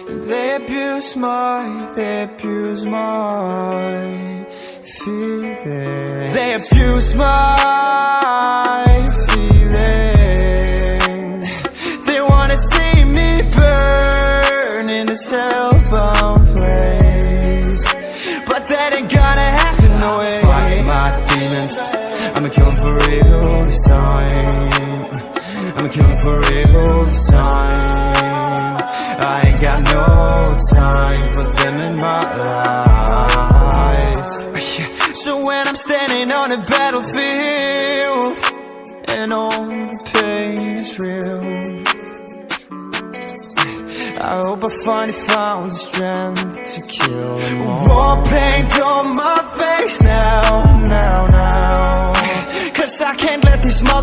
They abuse my feelings. They abuse my feelings. They wanna see me burn in this hellbound place, but that ain't gonna happen, no way. Fight my demons, I'ma kill them for real this time. I'ma kill them for real this time. I ain't got no time for them in my life. So when I'm standing on a battlefield and all the pain is real, I hope I finally found the strength to kill them all. War paint on my face now, 'cause I can't let these